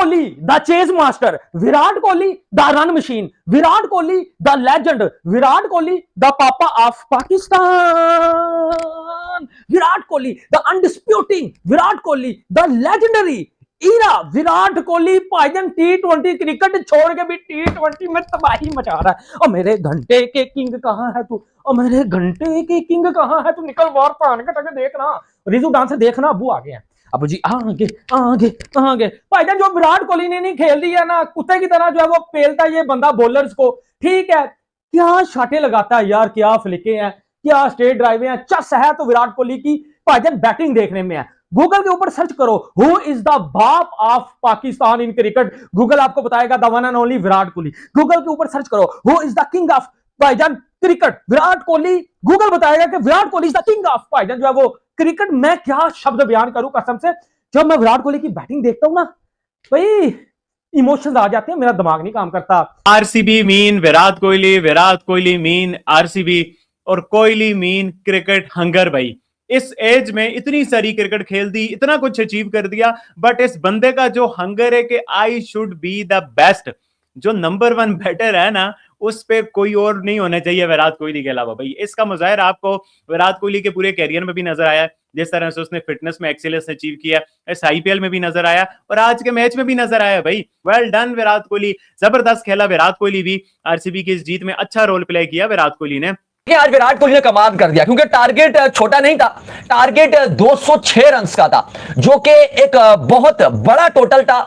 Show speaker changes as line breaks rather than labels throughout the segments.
Kohli the chase master, Virat Kohli the run machine, Virat Kohli the legend, Virat Kohli the papa of Pakistan, Virat Kohli the undisputing, Virat Kohli the legendary era, Virat Kohli भाईजान T20 cricket छोड़ के भी T20 में तबाही मचा रहा है। और मेरे घंटे के किंग कहां है तू, और मेरे घंटे के किंग कहां है तू, निकल बाहर पान के टके देखना, रिजू डांसर देखना, अबू आ गए हैं। अब जी आगे आगे आगे भाईजान, जो विराट कोहली ने नहीं खेल दिया ना, कुत्ते की तरह जो है वो पेलता है ये बंदा बॉलर्स को। ठीक है, क्या शाटे लगाता है यार, क्या फ्लिके हैं, क्या स्ट्रेट ड्राइव हैं, चस है तो विराट कोहली की भाईजान बैटिंग देखने में है। गूगल के ऊपर सर्च करो हु इज द बाप of Pakistan in cricket, Google आपको बताएगा the one and only Virat Kohli. Google के ऊपर सर्च करो who is the king of भाईजान क्रिकेट, विराट कोहली, गूगल बताएगा कि Virat Kohli is the king of भाईजान जो है वो क्रिकेट। मैं क्या शब्द बयान करूं कसम से, जब मैं विराट कोहली की बैटिंग देखता हूं ना भाई इमोशंस आ जाते हैं, मेरा दिमाग नहीं काम करता।
RCB mean Virat Kohli, Virat Kohli mean RCB, और कोहली मीन क्रिकेट हंगर। भाई इस एज में इतनी सारी क्रिकेट खेल दी, इतना कुछ अचीव कर दिया, बट इस बंदे का जो हंगर है कि I should be the best, जो नंबर 1 बैटर है ना, उस पे कोई और नहीं होना चाहिए विराट कोहली के अलावा। भाई इसका मुजाहिरा आपको विराट कोहली के पूरे कैरियर में भी नजर आया, जिस तरह से उसने फिटनेस में एक्सीलेंस अचीव किया, इस आईपीएल में भी नजर आया और आज के मैच में भी नजर आया। भाई वेल डन विराट कोहली, जबरदस्त खेला विराट कोहली भी, आरसीबी की इस जीत में अच्छा रोल प्ले किया विराट कोहली ने।
आज विराट कोहली ने कमाल कर दिया, क्योंकि टारगेट छोटा नहीं था, टारगेट 206 रन का था, जो कि एक बहुत बड़ा टोटल था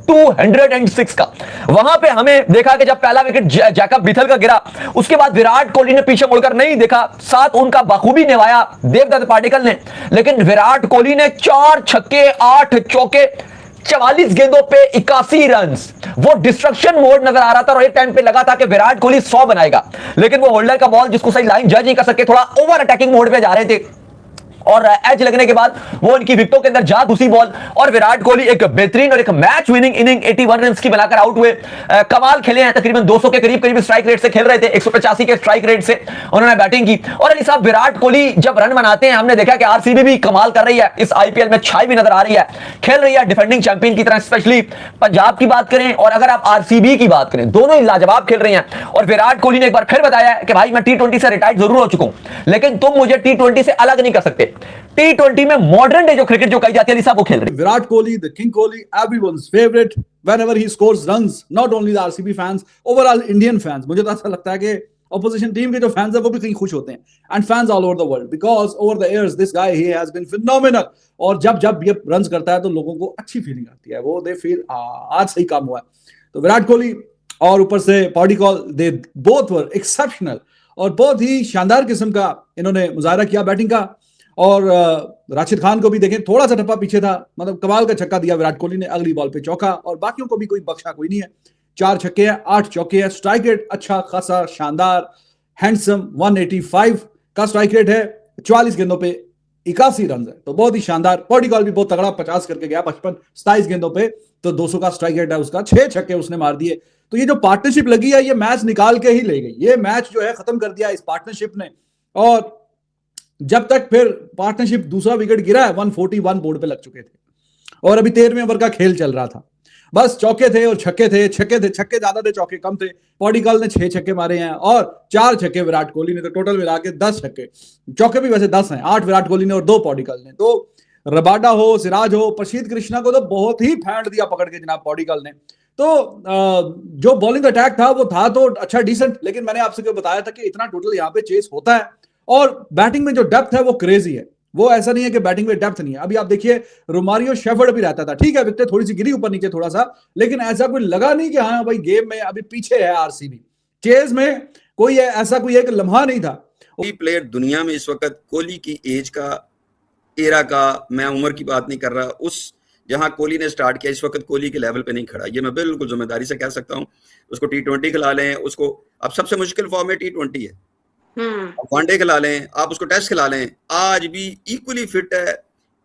206 का। वहां पे हमें देखा कि जब पहला विकेट जैकब बीथल का गिरा, उसके बाद विराट कोहली ने पीछे मुड़कर नहीं देखा, साथ उनका बखूबी निभाया देवदत्त पाटिकल ने, लेकिन विराट कोहली ने 4 छक्के 8 चौके 44 गेंदों पे 81 रन, वो डिस्ट्रक्शन मोड नजर आ रहा था और एक टाइम पे लगा था कि विराट कोहली 100 बनाएगा, लेकिन वो होल्डर का बॉल जिसको सही लाइन जज नहीं कर सके, थोड़ा ओवर अटैकिंग मोड पे जा रहे थे और एज लगने के बाद वो उनकी विकेटों के अंदर जा घुसी बॉल और विराट कोहली एक बेहतरीन और एक मैच विनिंग इनिंग 81 रन की बनाकर आउट हुए। कमाल खेले हैं, तकरीबन 200 के करीब स्ट्राइक रेट से खेल रहे थे, 185 के स्ट्राइक रेट से उन्होंने बैटिंग की। और अली साहब विराट कोहली जब रन बनाते हैं, हमने देखा कि आरसीबी भी कमाल कर रही है, इस आईपीएल में छाई भी नजर आ रही है, खेल रही है डिफेंडिंग चैंपियन की तरह। स्पेशली पंजाब की बात करें और अगर आप आरसीबी की बात करें, दोनों ही लाजवाब खेल रहे हैं। और विराट कोहली ने एक बार फिर बताया कि भाई मैं T20 से रिटायर्ड जरूर हो चुका हूं, लेकिन तुम मुझे T20 से अलग नहीं कर सकते। T20 में मॉडर्न डे जो क्रिकेट जो कही जाती है, वो खेल रहे हैं।
Virat Kohli, the king Kohli, everyone's favorite whenever he scores runs, not only the RCB fans, overall Indian fans। मुझे तो ऐसा लगता है कि opposition team के जो fans हैं वो भी कहीं खुश होते हैं, and fans all over the world, because over the years this guy he has been phenomenal। और जब ये runs करता है तो लोगों को अच्छी फीलिंग आती है, वो they feel आज सही काम हुआ है। तो विराट कोहली और ऊपर से particle, they both were exceptional और बहुत ही शानदार किस्म का इन्होंने मुजाहरा किया बैटिंग का। और राशिद खान को भी देखें, थोड़ा सा टप्पा पीछे था, मतलब कमाल का छक्का दिया विराट कोहली ने, अगली बॉल पे चौका, और बाकियों को भी कोई बख्शा कोई नहीं है। 4 छक्के हैं, 8 चौके हैं, स्ट्राइक रेट अच्छा खासा शानदार हैंडसम 185 का स्ट्राइक रेट है, 44 गेंदों पे 81 रन है, तो बहुत ही शानदार। पॉडिकॉल भी बहुत तगड़ा 50 करके गया 27 गेंदों पे, तो 200 का स्ट्राइक रेट है उसका, 6 छक्के उसने मार दिए। तो ये जो पार्टनरशिप लगी है, ये मैच निकाल के ही ले गई, ये मैच जो है खत्म कर दिया इस पार्टनरशिप ने। और जब तक फिर पार्टनरशिप दूसरा विकेट गिरा है 141 बोर्ड पे लग चुके थे और अभी 13वें ओवर का खेल चल रहा था, बस चौके थे और छक्के थे, छक्के ज्यादा थे, चौके कम थे। पॉडिकल ने 6 छक्के मारे हैं और 4 छक्के विराट कोहली ने, तो टोटल मिला के 10 छक्के, चौके भी वैसे 10 हैं, 8 विराट कोहली ने और 2 पॉडिकल ने। तो रबाडा हो, सिराज हो, प्रसिद्ध कृष्णा को तो बहुत ही फेंट दिया पकड़ के जनाब पॉडिकल ने। तो जो बॉलिंग अटैक था वो था तो अच्छा डिसेंट, लेकिन मैंने आपसे बताया था कि इतना टोटल यहाँ पे चेस होता है और बैटिंग में जो डेप्थ है वो क्रेजी है, वो ऐसा नहीं है कि बैटिंग में डेप्थ नहीं है। अभी आप देखिए रोमारियो शेफर्ड भी रहता था, ठीक है विकेट थोड़ी सी गिरी ऊपर नीचे थोड़ा सा, लेकिन ऐसा कोई लगा नहीं कि हाँ भाई गेम में अभी पीछे है आरसीबी, चेज में कोई ऐसा कोई एक लम्हा नहीं था।
प्लेयर दुनिया में इस वक्त कोहली की एज का, एरा का, मैं उम्र की बात नहीं कर रहा, उस जहां कोहली ने स्टार्ट किया इस वक्त कोहली के लेवल पे नहीं खड़ा, ये मैं बिल्कुल जिम्मेदारी से कह सकता हूं। उसको T20 खिला लें, उसको अब सबसे मुश्किल फॉर्म में T20 है, वनडे खिला लें, आप उसको टेस्ट खिला लें, आज भी इक्वली फिट है,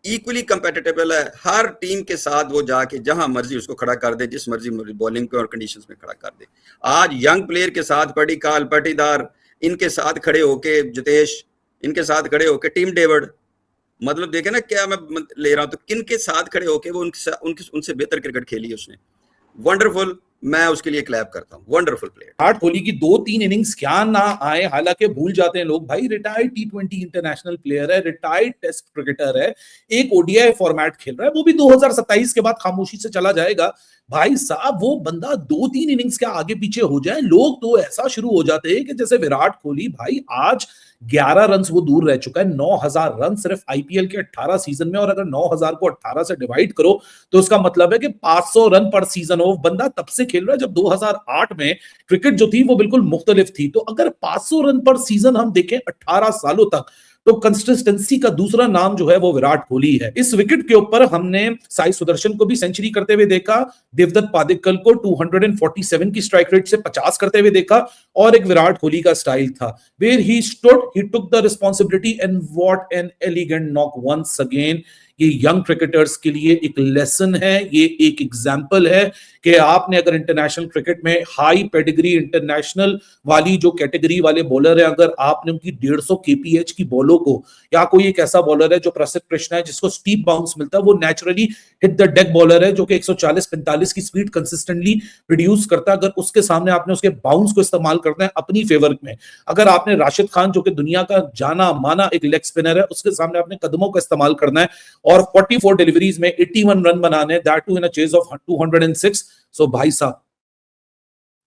इक्वली कंपेटिटिबल है, हर टीम के साथ वो जाके जहां मर्जी उसको खड़ा कर दे, जिस मर्जी बॉलिंग पे और कंडीशंस में खड़ा कर दे। आज यंग प्लेयर के साथ पटिकाल, पटीदार, इनके साथ खड़े होके, जितेश, इनके साथ खड़े होके, टीम डेविड, मतलब देखे ना क्या मैं ले रहा हूं, तो किन के साथ खड़े होके वो उनसे बेहतर क्रिकेट खेली है उसने। वंडरफुल, मैं उसके लिए क्लैप करता हूं, वंडरफुल प्लेयर।
विराट कोहली की 2-3 इनिंग्स क्या ना आए, हालांकि भूल जाते हैं लोग, भाई रिटायर्ड T20 इंटरनेशनल प्लेयर है, रिटायर्ड टेस्ट क्रिकेटर है, एक ओडीआई फॉर्मेट खेल रहा है, वो भी 2027 के बाद खामोशी से चला जाएगा। भाई साहब वो बंदा 2-3 इनिंग्स क्या आगे पीछे हो जाए, लोग तो ऐसा शुरू हो जाते हैं कि जैसे विराट कोहली भाई आज 11 रन वो दूर रह चुका है, 9000 रन सिर्फ आईपीएल के 18 सीजन में, और अगर 9000 को 18 से डिवाइड करो तो उसका मतलब है कि 500 रन पर सीजन हो। बंदा तब से खेल रहा है जब 2008 में क्रिकेट जो थी वो बिल्कुल मुख्तलिफ थी। तो अगर 500 रन पर सीजन हम देखें 18 सालों तक, तो कंसिस्टेंसी का दूसरा नाम जो है वो विराट कोहली है। इस विकेट के ऊपर हमने साई सुदर्शन को भी सेंचुरी करते हुए देखा, देवदत्त पादिक्कल को 247 की स्ट्राइक रेट से 50 करते हुए देखा, और एक विराट कोहली का स्टाइल था where he stood, he took the responsibility, and what an elegant knock once again. ये यंग क्रिकेटर्स के लिए एक लेसन है, ये एक एग्जाम्पल है कि आपने अगर इंटरनेशनल क्रिकेट में हाई पेडिग्री इंटरनेशनल वाली जो कैटेगरी वाले बॉलर है, अगर आपने उनकी 150 kph की बॉलों को, या कोई एक ऐसा बॉलर है जो प्रसिद्ध कृष्णा है जिसको स्टीप बाउंस मिलता है, वो naturally hit the deck bowler है जो कि 140-45 की स्पीड कंसिस्टेंटली प्रोड्यूस करता है, अगर उसके सामने आपने उसके बाउंस को इस्तेमाल करना है अपनी फेवर में, अगर आपने राशिद खान जो कि दुनिया का जाना माना एक लेग स्पिनर है, उसके सामने आपने कदमों का इस्तेमाल करना है, और 44 डिलीवरीज में 81 रन बनाने, that too in a chase of 206। So भाई साहब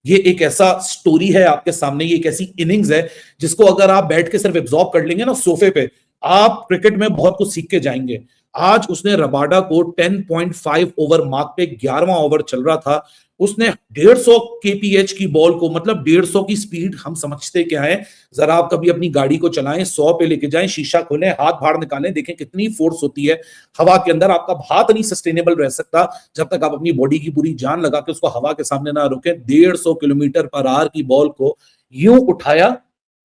ये एक ऐसा स्टोरी है आपके सामने, ये एक ऐसी इनिंग्स है जिसको अगर आप बैठ के सिर्फ एब्जॉर्ब कर लेंगे ना सोफे पे, आप क्रिकेट में बहुत कुछ सीख के जाएंगे। आज उसने रबाडा को 10.5 ओवर मार्क पे 11वां ओवर चल रहा था, उसने 150 kph की बॉल को, मतलब 150 की स्पीड हम समझते क्या है, जरा आप कभी अपनी गाड़ी को चलाएं, 100 पे लेके जाएं, शीशा खोलें, हाथ बाहर निकालें, देखें कितनी फोर्स होती है हवा के अंदर। आपका हाथ नहीं सस्टेनेबल रह सकता जब तक आप अपनी बॉडी की पूरी जान लगा के उसको हवा के सामने ना रोकें। 150 किलोमीटर पर आवर की बॉल को यूं उठाया,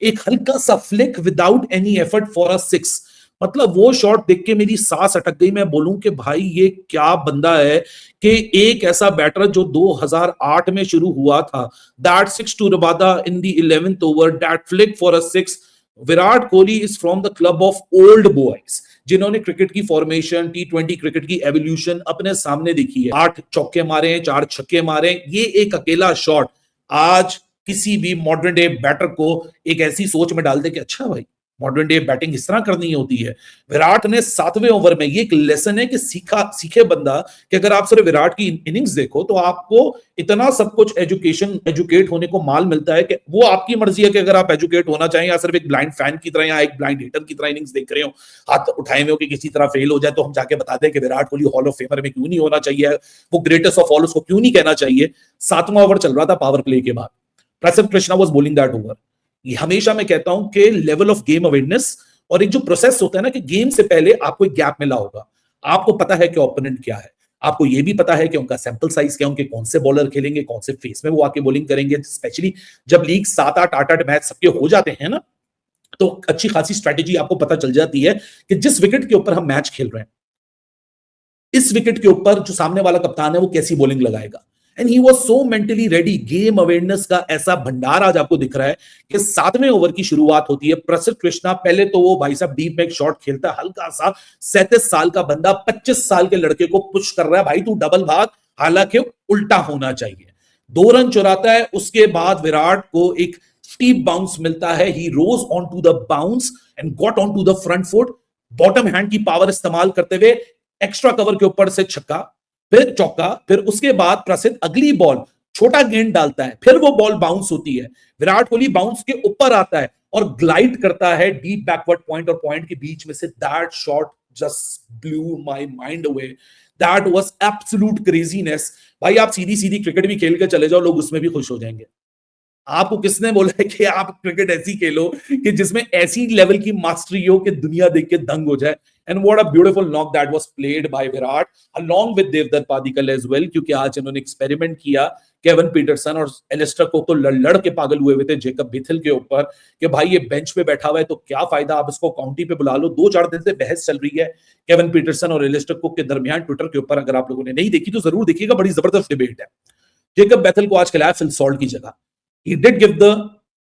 एक हल्का सा flick without any effort for a 6। मतलब वो शॉट देख के मेरी सांस अटक गई, मैं बोलूं कि भाई ये क्या बंदा है कि एक ऐसा बैटर जो 2008 में शुरू हुआ था, that 6 to Rabada in the 11th over, that flick for a 6। Virat Kohli is from the club of old boys जिन्होंने क्रिकेट की फॉर्मेशन, T20 क्रिकेट की एवोल्यूशन अपने सामने देखी है। 8 चौके मारे, 4 छक्के मारे, ये एक अकेला शॉट आज किसी भी मॉडर्न डे बैटर को एक ऐसी सोच में डाल दे कि अच्छा भाई मॉडर्न डे बैटिंग इस तरह करनी होती है। विराट ने 7वें ओवर में, ये एक लेसन है कि सीखे बंदा कि अगर आप सिर्फ विराट की इनिंग्स देखो तो आपको इतना सब कुछ एजुकेट होने को माल मिलता है कि वो आपकी मर्जी है कि अगर आप एजुकेट होना चाहें या सिर्फ एक ब्लाइंड फैन की तरह या एक ब्लाइंड हिटर की तरह इनिंग्स देख रहे हो, हाथ उठाए हुए हो कि किसी तरह फेल हो जाए तो हम जाके बताते हैं कि Virat Kohli hall of famer में क्यों नहीं होना चाहिए, वो ग्रेटेस्ट ऑफ ऑल उसको क्यों नहीं कहना चाहिए। 7वां ओवर चल रहा था पावर प्ले के बाद, प्रसिद्ध Krishna was bowling that over. हमेशा मैं कहता हूं कि लेवल ऑफ गेम अवेयरनेस और एक जो प्रोसेस होता है ना कि गेम से पहले आपको एक गैप मिला होगा, आपको पता है कि ओपोनेंट क्या है, आपको यह भी पता है कि उनका सैंपल साइज क्या, उनके कौन से बॉलर खेलेंगे, कौन से फेस में वो आके बॉलिंग करेंगे। स्पेशली जब लीग 7-8, 8-8 मैच सबके हो जाते हैं ना, तो अच्छी खासी स्ट्रैटेजी आपको पता चल जाती है कि जिस विकेट के ऊपर हम मैच खेल रहे हैं, इस विकेट के ऊपर जो सामने वाला कप्तान है वो कैसी बॉलिंग लगाएगा। And he was so mentally ready. Game awareness का ऐसा भंडार आज आपको दिख रहा है कि 7वें ओवर की शुरुआत होती है। प्रसिद्ध कृष्णा पहले तो वो भाई साहब डीप में एक शॉट खेलता है, हल्का सा 37 साल का बंदा 25 साल के लड़के को पुश कर रहा है, भाई तू डबल भाग, हालांकि उल्टा होना चाहिए। 2 रन चुराता है, उसके बाद विराट को एक स्टीप बाउंस मिलता है, he rose on to the bounce and got on to the front foot, bottom hand की पावर इस्तेमाल करते हुए एक्स्ट्रा कवर के ऊपर से छक्का, फिर चौका, फिर उसके बाद प्रसिद्ध अगली बॉल छोटा गेंद डालता है, फिर वो बॉल बाउंस होती है, विराट कोहली बाउंस के ऊपर आता है और ग्लाइड करता है डीप बैकवर्ड पॉइंट और पॉइंट के बीच में से। That shot just blue my mind away, that was absolute craziness. भाई आप सीधी सीधी क्रिकेट भी खेल के चले जाओ, लोग उसमें भी खुश हो जाएंगे। आपको किसने बोला है कि आप क्रिकेट ऐसी खेलो कि जिसमें ऐसी लेवल की मास्टरी हो कि दुनिया देख के दंग हो जाए। And what a beautiful knock that was played by Virat along with Devdutt Padikkal as well, क्योंकि आज इन्होंने एक्सपेरिमेंट किया केविन पीटरसन और एलिस्टर कुक तो लड़ के पागल हुए थे जेकब बेथेल के ऊपर कि भाई ये बेंच पे बैठा हुआ है तो क्या फायदा, आप इसको काउंटी पे बुला लो। 2-4 दिन से बहस चल रही है केविन पीटरसन और एलिस्टर कुक के दरमियान ट्विटर के ऊपर, अगर आप लोगों ने नहीं देखी तो जरूर देखिएगा, बड़ी जबरदस्त डिबेट है। जेकब बेथेल को आज खिलाया फिल सॉल्ट की जगह, he did give the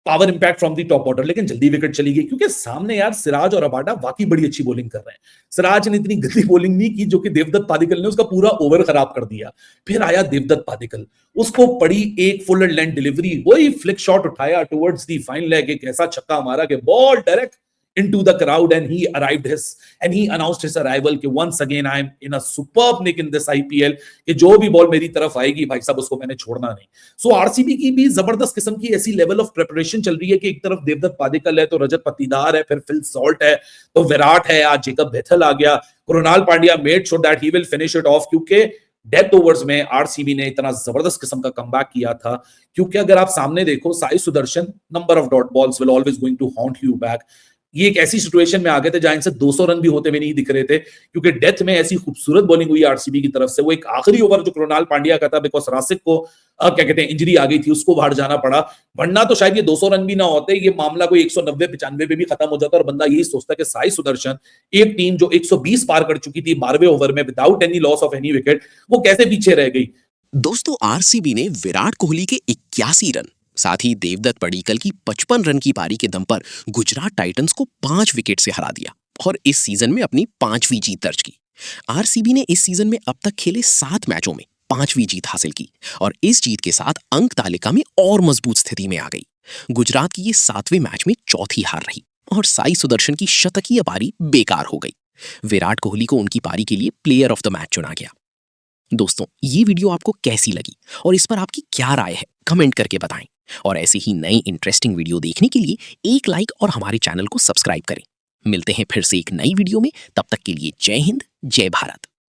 power impact from the top order, लेकिन जल्दी विकेट चली गई क्योंकि सामने यार सिराज और रबाडा वाकई बड़ी अच्छी बॉलिंग कर रहे हैं। सिराज ने इतनी गंदी बॉलिंग नहीं की जो कि देवदत्त पादिक्कल ने उसका पूरा ओवर खराब कर दिया। फिर आया देवदत्त पादिक्कल, उसको पड़ी एक फुल लेंथ डिलीवरी, वही फ्लिक शॉट उठाया टुवर्ड्स द फाइन लेग, एक ऐसा छक्का मारा कि ball direct into the crowd and he announced his arrival कि once again I am in a superb nick in this IPL कि जो भी बॉल मेरी तरफ आएगी भाई साहब उसको मैंने छोड़ना नहीं। सो आरसीबी की भी जबरदस्त किस्म की ऐसी लेवल ऑफ प्रिपरेशन चल रही है कि एक तरफ देवदत्त पादिक्कल है तो रजत पाटीदार है, फिर फिल सॉल्ट है, तो विराट है, आज जेकब बेथल आ गया, Krunal Pandya made sure that he will finish it of क्योंकि डेथ ओवर्स में आरसीबी ने इतना जबरदस्त किस्म का कमबैक किया था। क्योंकि अगर आप सामने देखो Sai Sudharsan, number of dot balls will always going to haunt you back, ये एक ऐसी सिचुएशन में आ गए थे जहां इनसे 200 रन भी होते हुए नहीं दिख रहे थे क्योंकि डेथ में ऐसी खूबसूरत बॉलिंग हुई आरसीबी की तरफ से। वो एक आखिरी ओवर जो कृणाल पांड्या का था, बिकॉज रासिक को क्या कहते हैं इंजरी आ गई थी, उसको बाहर जाना पड़ा, वरना तो शायद ये 200 रन भी ना होते, ये मामला कोई 190-95 पे भी खत्म हो जाता और बंदा यही सोचता कि साई सुदर्शन, एक टीम जो 120 पार कर चुकी थी 12वें ओवर में without any loss of any wicket, वो कैसे पीछे रह गई।
दोस्तों आरसीबी ने विराट कोहली के 81 रन, साथ ही देवदत्त पडिक्कल की 55 रन की पारी के दम पर गुजरात टाइटंस को 5 विकेट से हरा दिया और इस सीजन में अपनी 5वीं जीत दर्ज की। आरसीबी ने इस सीजन में अब तक खेले 7 मैचों में 5वीं जीत हासिल की और इस जीत के साथ अंक तालिका में और मजबूत स्थिति में आ गई। गुजरात की ये 7वें मैच में चौथी हार रही और साई सुदर्शन की शतकीय पारी बेकार हो गई। विराट कोहली को उनकी पारी के लिए प्लेयर ऑफ द मैच चुना गया। दोस्तों ये वीडियो आपको कैसी लगी और इस पर आपकी क्या राय है, कमेंट करके बताएं और ऐसे ही नए इंटरेस्टिंग वीडियो देखने के लिए एक लाइक और हमारे चैनल को सब्सक्राइब करें। मिलते हैं फिर से एक नई वीडियो में, तब तक के लिए जय हिंद, जय भारत।